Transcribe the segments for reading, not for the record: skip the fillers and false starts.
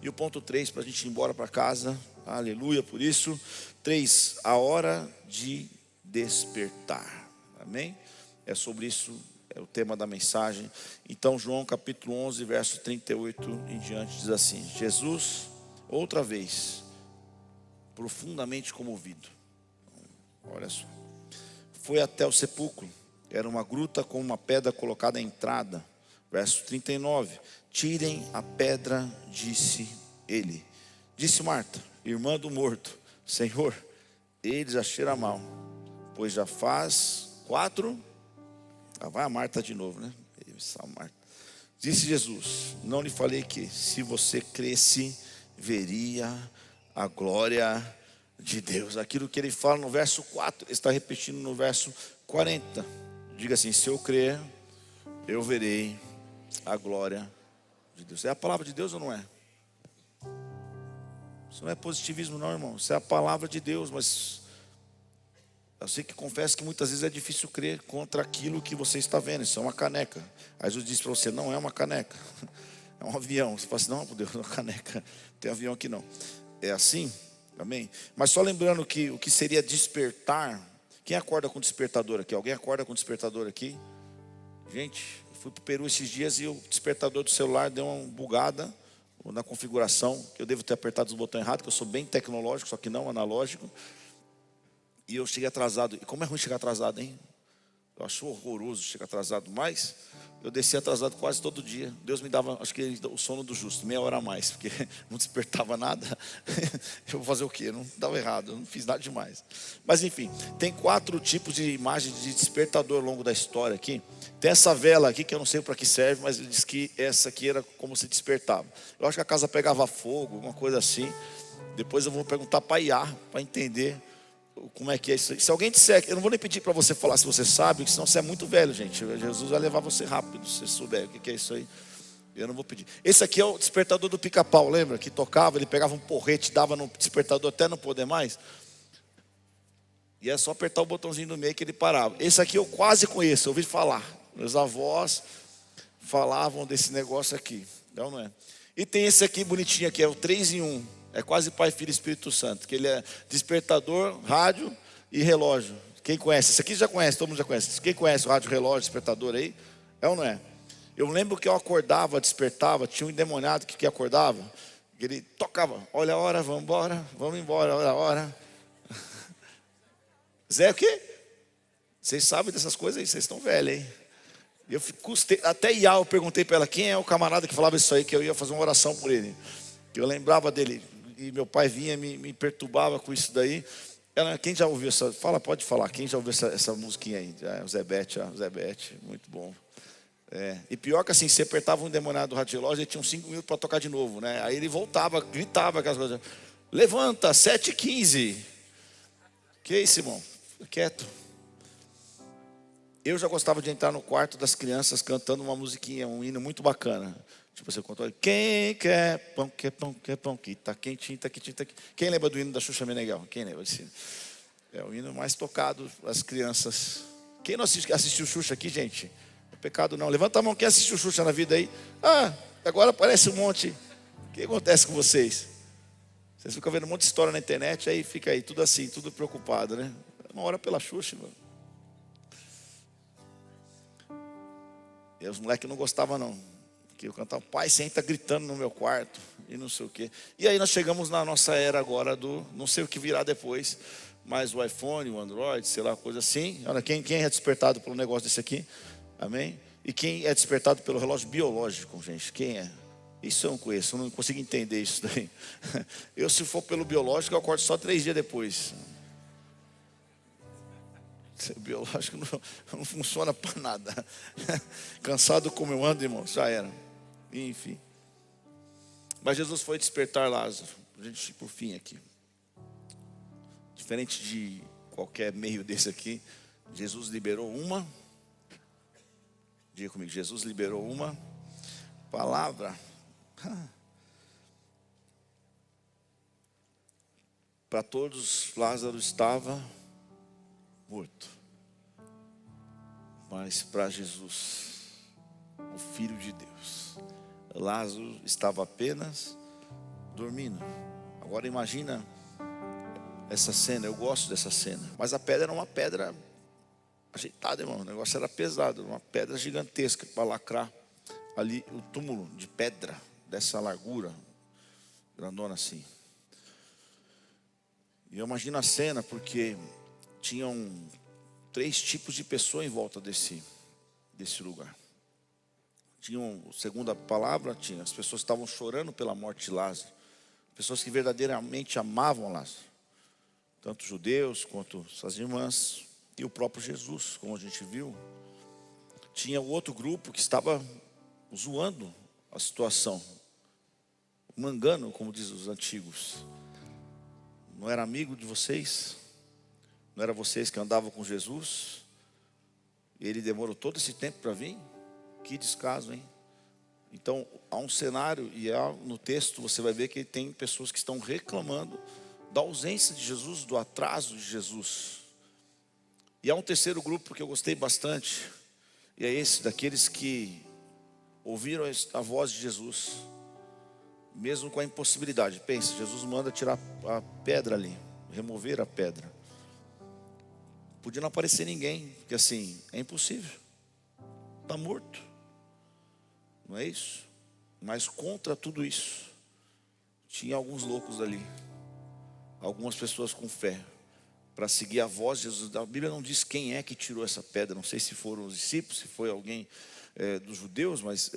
E o ponto 3, para a gente ir embora para casa, aleluia por isso. 3, a hora de despertar, amém? É sobre isso, é o tema da mensagem. Então João capítulo 11, verso 38 em diante diz assim: Jesus, outra vez, profundamente comovido, olha só, foi até o sepulcro. Era uma gruta com uma pedra colocada à entrada. Verso 39: tirem a pedra, disse ele. Disse Marta, irmã do morto: Senhor, ele já cheira mal, pois já faz 4. Vai a Marta de novo, né? Essa Marta. Disse Jesus: não lhe falei que, se você cresce, veria a glória de Deus? Aquilo que ele fala no verso 4, ele está repetindo no verso 40. Diga assim: se eu crer, eu verei a glória de Deus. É a palavra de Deus ou não é? Isso não é positivismo não, irmão. Isso é a palavra de Deus. Mas eu sei que confesso que muitas vezes é difícil crer contra aquilo que você está vendo. Isso é uma caneca. Aí Jesus diz para você: não é uma caneca, é um avião. Você fala assim: não, Deus, não é uma caneca, tem avião aqui não. É assim, amém? Mas só lembrando que o que seria despertar. Quem acorda com despertador aqui? Alguém acorda com despertador aqui? Gente, eu fui para o Peru esses dias e o despertador do celular deu uma bugada na configuração. Eu devo ter apertado os botões errados, que eu sou bem tecnológico, só que não analógico. E eu cheguei atrasado. E como é ruim chegar atrasado, hein? Eu acho horroroso chegar atrasado. Mas eu desci atrasado quase todo dia. Deus me dava, acho que o sono do justo, meia hora a mais, porque não despertava nada. Eu vou fazer o quê? Não dava errado, eu não fiz nada demais. Mas enfim, tem 4 tipos de imagens de despertador ao longo da história aqui. Tem essa vela aqui, que eu não sei para que serve, mas ele diz que essa aqui era como se despertava. Eu acho que a casa pegava fogo, alguma coisa assim. Depois eu vou perguntar para Iá, para entender como é que é isso aí. Se alguém disser, eu não vou nem pedir para você falar se você sabe, senão você é muito velho, gente. Jesus vai levar você rápido, se você souber o que é isso aí. Eu não vou pedir. Esse aqui é o despertador do Pica-Pau, lembra? Que tocava, ele pegava um porrete, dava no despertador até não poder mais. E é só apertar o botãozinho no meio que ele parava. Esse aqui eu quase conheço, eu ouvi falar. Meus avós falavam desse negócio aqui. Não é? E tem esse aqui bonitinho aqui, é o 3 em 1. É quase Pai, Filho e Espírito Santo. Que ele é despertador, rádio e relógio. Quem conhece? Esse aqui já conhece, todo mundo já conhece. Quem conhece o rádio, relógio, despertador aí? É ou não é? Eu lembro que eu acordava, despertava. Tinha um endemoniado que acordava. Ele tocava: olha a hora, vamos embora, olha a hora. Zé, o quê? Vocês sabem dessas coisas aí, vocês estão velhos, hein? Eu custei, até Iá eu perguntei para ela quem é o camarada que falava isso aí, que eu ia fazer uma oração por ele. Que eu lembrava dele. E meu pai vinha, me perturbava com isso daí. Ela, quem já ouviu essa? Fala, pode falar. Quem já ouviu essa musiquinha aí? O Zé Bete, muito bom. E pior que assim, você apertava um endemoniado do rádio relógio, ele tinha uns 5 minutos para tocar de novo, né? Aí ele voltava, gritava aquelas coisas: levanta, 7h15. Que isso, irmão? Fica quieto. Eu já gostava de entrar no quarto das crianças cantando uma musiquinha, um hino muito bacana. Tipo, você contou: quem quer pão, que tá quentinho, tá quentinho, tá quentinho. Quem lembra do hino da Xuxa Meneghel? Quem lembra desse hino? É o hino mais tocado das crianças. Quem não assistiu Xuxa aqui, gente? É pecado não. Levanta a mão, quem assistiu Xuxa na vida aí? Ah, agora aparece um monte. O que acontece com vocês? Vocês ficam vendo um monte de história na internet, aí fica aí tudo assim, tudo preocupado, né? Uma hora pela Xuxa, mano. E os moleques não gostavam não. Que eu cantava: pai, senta gritando no meu quarto e não sei o quê. E aí nós chegamos na nossa era agora do, não sei o que virá depois, mas o iPhone, o Android, sei lá, coisa assim. Olha, quem é despertado pelo negócio desse aqui? Amém? E quem é despertado pelo relógio biológico, gente? Quem é? Isso eu não conheço, eu não consigo entender isso daí. Eu, se for pelo biológico, eu acordo só 3 dias depois. Biológico não funciona para nada. Cansado como eu ando, irmão, já era. Enfim. Mas Jesus foi despertar Lázaro. A gente ir por fim aqui. Diferente de qualquer meio desse aqui, Jesus liberou uma. Diga comigo: Jesus liberou uma palavra. Para todos, Lázaro estava morto. Mas para Jesus, o Filho de Deus, Lázaro estava apenas dormindo. Agora imagina essa cena, eu gosto dessa cena. Mas a pedra era uma pedra ajeitada, irmão. O negócio era pesado, uma pedra gigantesca para lacrar ali o túmulo de pedra dessa largura, grandona assim. E eu imagino a cena porque tinham 3 tipos de pessoas em volta desse lugar. Tinham, segundo a palavra, tinha as pessoas que estavam chorando pela morte de Lázaro, pessoas que verdadeiramente amavam Lázaro, tanto judeus quanto suas irmãs e o próprio Jesus, como a gente viu. Tinha o outro grupo que estava zoando a situação, mangando, como dizem os antigos. Não era amigo de vocês? Não era vocês que andavam com Jesus? E ele demorou todo esse tempo para vir? Que descaso, hein? Então, há um cenário, e no texto você vai ver que tem pessoas que estão reclamando da ausência de Jesus, do atraso de Jesus. E há um terceiro grupo que eu gostei bastante, e é esse, daqueles que ouviram a voz de Jesus, mesmo com a impossibilidade. Pensa, Jesus manda tirar a pedra ali, remover a pedra. Podia não aparecer ninguém, porque assim, é impossível. Está morto. Não é isso? Mas contra tudo isso, tinha alguns loucos ali, algumas pessoas com fé, para seguir a voz de Jesus. A Bíblia não diz quem é que tirou essa pedra. Não sei se foram os discípulos, se foi alguém dos judeus, mas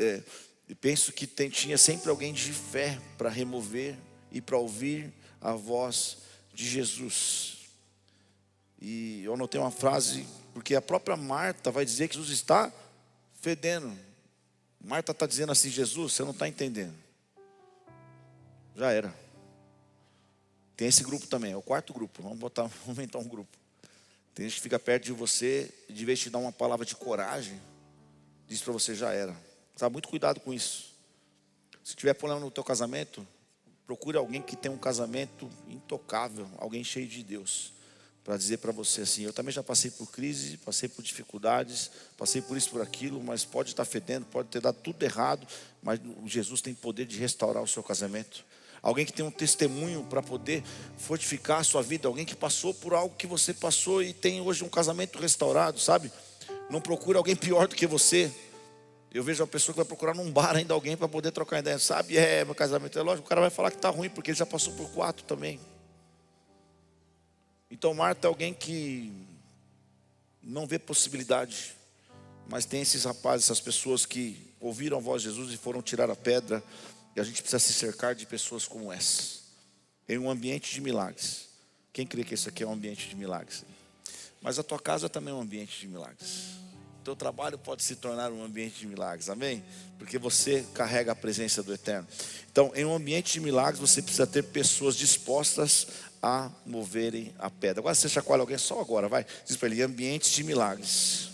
penso que tinha sempre alguém de fé para remover e para ouvir a voz de Jesus. E eu anotei uma frase, porque a própria Marta vai dizer que Jesus está fedendo. Marta está dizendo assim: Jesus, você não está entendendo. Já era. Tem esse grupo também, é o quarto grupo. Vamos inventar um grupo. Tem gente que fica perto de você, e de vez de te dar uma palavra de coragem, diz para você: já era. Tá, muito cuidado com isso. Se tiver problema no teu casamento, procure alguém que tenha um casamento intocável, alguém cheio de Deus, para dizer para você assim: eu também já passei por crise, passei por dificuldades, passei por isso, por aquilo, mas pode estar fedendo, pode ter dado tudo errado, mas Jesus tem poder de restaurar o seu casamento. Alguém que tem um testemunho para poder fortificar a sua vida, alguém que passou por algo que você passou e tem hoje um casamento restaurado, sabe? Não procure alguém pior do que você. Eu vejo uma pessoa que vai procurar num bar ainda alguém para poder trocar ideia, sabe? Meu casamento é lógico, o cara vai falar que está ruim, porque ele já passou por 4 também. Então Marta é alguém que não vê possibilidade, mas tem esses rapazes, essas pessoas que ouviram a voz de Jesus e foram tirar a pedra. E a gente precisa se cercar de pessoas como essa, em um ambiente de milagres. Quem crê que isso aqui é um ambiente de milagres? Mas a tua casa também é um ambiente de milagres. O teu trabalho pode se tornar um ambiente de milagres, amém? Porque você carrega a presença do Eterno. Então, em um ambiente de milagres, você precisa ter pessoas dispostas a moverem a pedra. Agora você chacoalha alguém só agora, vai. Diz para ele: ambientes de milagres.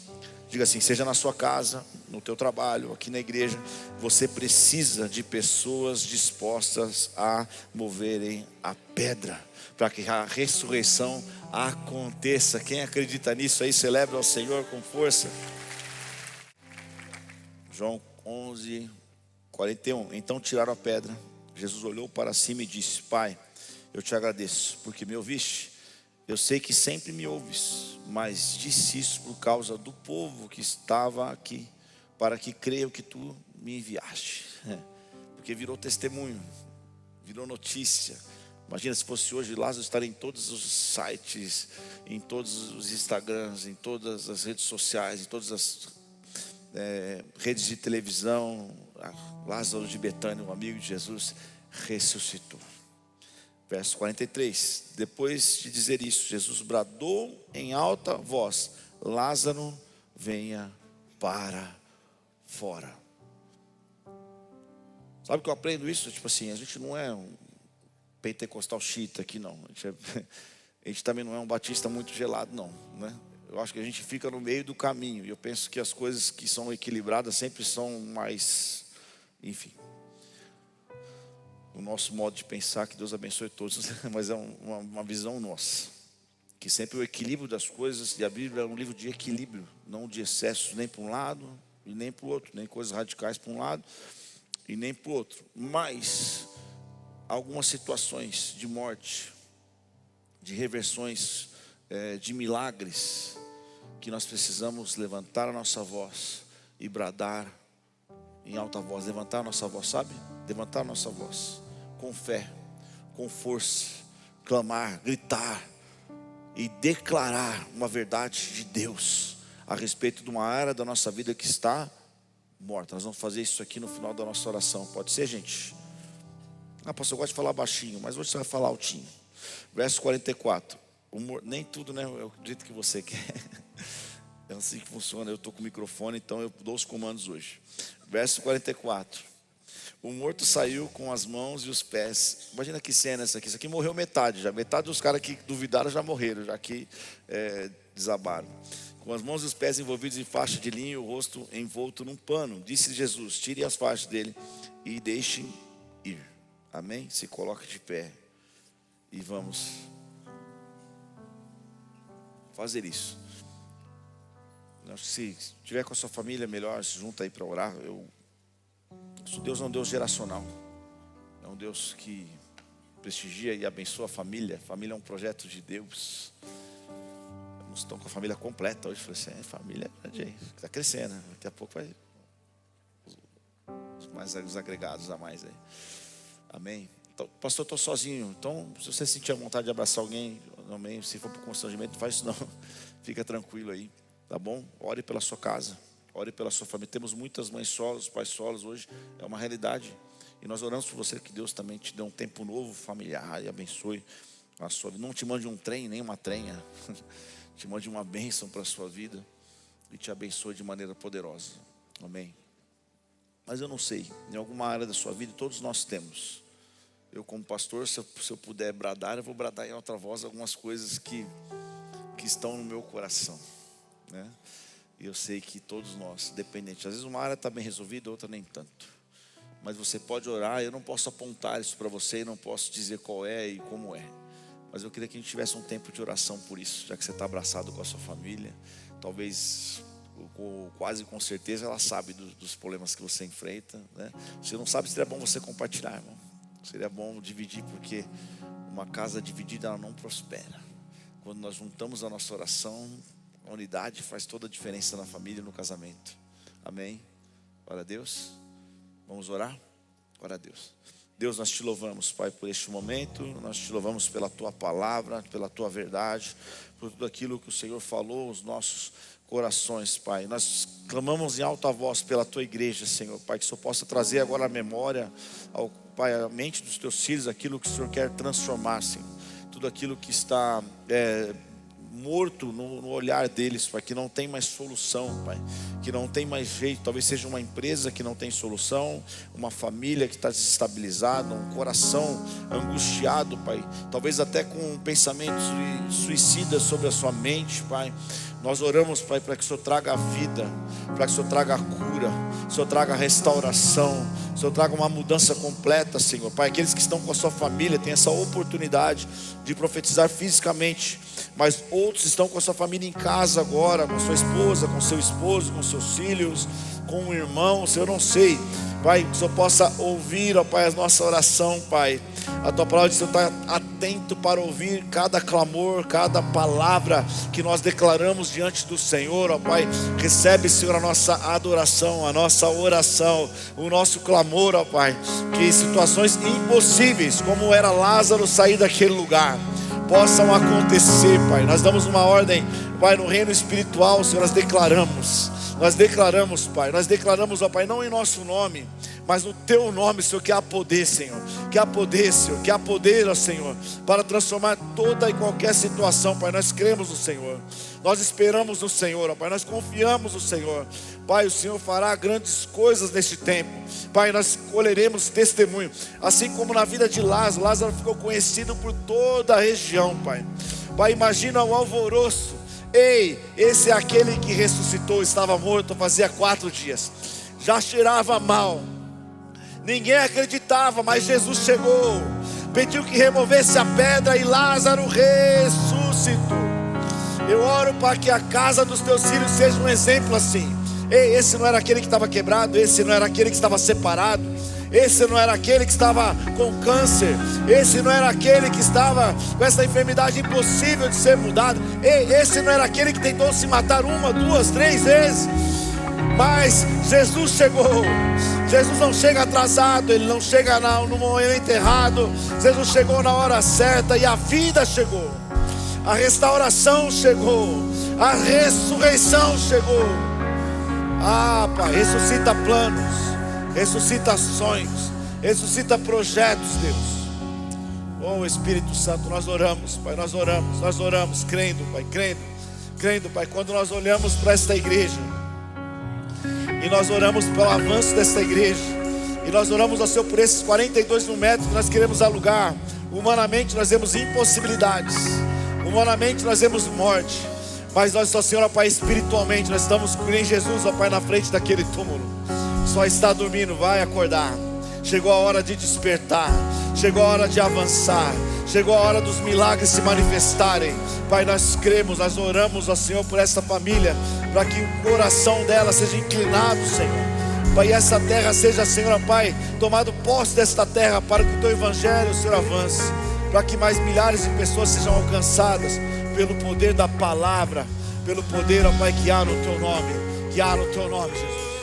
Diga assim: seja na sua casa, no teu trabalho, aqui na igreja, você precisa de pessoas dispostas a moverem a pedra, para que a ressurreição aconteça. Quem acredita nisso aí, celebra ao Senhor com força. João 11, 41. Então tiraram a pedra. Jesus olhou para cima e disse: Pai, eu te agradeço, porque me ouviste. Eu sei que sempre me ouves, mas disse isso por causa do povo que estava aqui, para que creiam que tu me enviaste. Porque virou testemunho, virou notícia. Imagina se fosse hoje Lázaro estar em todos os sites, em todos os Instagrams, em todas as redes sociais, em todas as redes de televisão. Lázaro de Betânia, um amigo de Jesus, ressuscitou. Verso 43. Depois de dizer isso, Jesus bradou em alta voz: Lázaro, venha para fora. Sabe que eu aprendo isso? Tipo assim, a gente não é um pentecostal xiita aqui, não. A gente também não é um batista muito gelado, não, né? Eu acho que a gente fica no meio do caminho. E eu penso que as coisas que são equilibradas sempre são mais, enfim, o nosso modo de pensar. Que Deus abençoe todos, mas é uma visão nossa, que sempre o equilíbrio das coisas, e a Bíblia é um livro de equilíbrio, não de excessos, nem para um lado e nem para o outro, nem coisas radicais para um lado e nem para o outro. Mas algumas situações de morte, de reversões, de milagres, que nós precisamos levantar a nossa voz e bradar em alta voz. Levantar a nossa voz, sabe? Levantar a nossa voz com fé, com força, clamar, gritar e declarar uma verdade de Deus a respeito de uma área da nossa vida que está morta. Nós vamos fazer isso aqui no final da nossa oração. Pode ser, gente? Pastor, eu gosto de falar baixinho, mas hoje você vai falar altinho. Verso 44. Nem tudo, né? É o jeito que você quer. É assim que funciona. Eu estou com o microfone, então eu dou os comandos hoje. Verso 44. O morto saiu com as mãos e os pés. Imagina que cena essa aqui. Isso aqui morreu metade já. Metade dos caras que duvidaram já morreram, já que desabaram. Com as mãos e os pés envolvidos em faixa de linho e o rosto envolto num pano. Disse Jesus: tire as faixas dele e deixem ir. Amém? Se coloque de pé e vamos fazer isso. Se tiver com a sua família, melhor, se junta aí para orar. Deus é um Deus geracional. É um Deus que prestigia e abençoa a família. A família é um projeto de Deus. Nós estamos com a família completa hoje. Falei assim, família está crescendo. Daqui a pouco vai os agregados a mais aí. Amém? Então, pastor, eu estou sozinho. Então, se você sentir a vontade de abraçar alguém, amém. Se for por constrangimento, não faz isso não. Fica tranquilo aí, tá bom? Ore pela sua casa, ore pela sua família. Temos muitas mães solos, pais solos hoje. É uma realidade. E nós oramos por você, que Deus também te dê um tempo novo, familiar, e abençoe a sua vida. Não te mande um trem, nem uma trenha. Te mande uma bênção para a sua vida e te abençoe de maneira poderosa. Amém? Mas eu não sei, em alguma área da sua vida todos nós temos. Eu como pastor, se eu puder bradar, eu vou bradar em alta voz algumas coisas que estão no meu coração, né? E eu sei que todos nós, dependente, às vezes uma área está bem resolvida, outra nem tanto. Mas você pode orar, eu não posso apontar isso para você, e não posso dizer qual é e como é. Mas eu queria que a gente tivesse um tempo de oração por isso, já que você está abraçado com a sua família. Talvez, quase com certeza, ela sabe dos problemas que você enfrenta, né? Se não sabe, seria bom você compartilhar, irmão. Seria bom dividir, porque uma casa dividida ela não prospera. Quando nós juntamos a nossa oração, a unidade faz toda a diferença na família e no casamento. Amém? Glória a Deus. Vamos orar? Glória a Deus. Deus, nós te louvamos, Pai, por este momento. Nós te louvamos pela Tua palavra, pela Tua verdade, por tudo aquilo que o Senhor falou aos nossos corações, Pai. Nós clamamos em alta voz pela Tua igreja, Senhor, Pai, que o Senhor possa trazer agora a memória, Pai, a mente dos Teus filhos, aquilo que o Senhor quer transformar, Senhor. Tudo aquilo que está morto no olhar deles, Pai, que não tem mais solução, Pai, que não tem mais jeito. Talvez seja uma empresa que não tem solução, uma família que está desestabilizada, um coração angustiado, Pai, talvez até com pensamentos suicidas sobre a sua mente, Pai. Nós oramos, Pai, para que o Senhor traga a vida, para que o Senhor traga a cura, o Senhor traga a restauração, o Senhor traga uma mudança completa, Senhor. Pai, aqueles que estão com a sua família têm essa oportunidade de profetizar fisicamente, mas outros estão com a sua família em casa agora, com sua esposa, com seu esposo, com seus filhos, com um irmão, Senhor, eu não sei, Pai, que o Senhor possa ouvir, ó Pai, a nossa oração, Pai. A Tua palavra diz que o Senhor está atento para ouvir cada clamor, cada palavra que nós declaramos diante do Senhor, ó Pai. Recebe, Senhor, a nossa adoração, a nossa oração, o nosso clamor, ó Pai. Que situações impossíveis, como era Lázaro sair daquele lugar, possam acontecer, Pai. Nós damos uma ordem, Pai, no reino espiritual, Senhor, nós declaramos, Pai, nós declaramos, ó Pai, não em nosso nome, mas no Teu nome, Senhor, que há poder, Senhor, que há poder, Senhor, que há poder, ó Senhor, para transformar toda e qualquer situação, Pai. Nós cremos no Senhor, nós esperamos no Senhor, ó Pai, nós confiamos no Senhor, Pai. O Senhor fará grandes coisas neste tempo, Pai. Nós colheremos testemunho, assim como na vida de Lázaro. Lázaro ficou conhecido por toda a região, Pai. Pai, imagina o alvoroço. Ei, esse é aquele que ressuscitou, estava morto fazia 4 dias, já cheirava mal, ninguém acreditava, mas Jesus chegou, pediu que removesse a pedra e Lázaro ressuscitou. Eu oro para que a casa dos Teus filhos seja um exemplo assim. Ei, esse não era aquele que estava quebrado, esse não era aquele que estava separado, esse não era aquele que estava com câncer, esse não era aquele que estava com essa enfermidade impossível de ser mudada, esse não era aquele que tentou se matar 1, 2, 3 vezes. Mas Jesus chegou. Jesus não chega atrasado, Ele não chega no momento errado. Jesus chegou na hora certa e a vida chegou, a restauração chegou, a ressurreição chegou. Ah, Pai, ressuscita planos, ressuscita sonhos, ressuscita projetos, Deus. Oh, Espírito Santo, nós oramos, Pai, nós oramos, crendo, Pai, quando nós olhamos para esta igreja, e nós oramos pelo avanço desta igreja, e nós oramos ao Senhor por esses 42 mil metros que nós queremos alugar. Humanamente nós vemos impossibilidades, humanamente nós vemos morte, mas nós, ó Senhor, ó Pai, espiritualmente nós estamos em Jesus, ó Pai, na frente daquele túmulo. Só está dormindo, vai acordar. Chegou a hora de despertar, chegou a hora de avançar, chegou a hora dos milagres se manifestarem. Pai, nós cremos, nós oramos ao Senhor por essa família, para que o coração dela seja inclinado, Senhor. Pai, e essa terra seja, Senhor, Pai, tomado posse desta terra, para que o Teu Evangelho, Senhor, avance, para que mais milhares de pessoas sejam alcançadas pelo poder da palavra, pelo poder, ó Pai, que há no Teu nome, Jesus.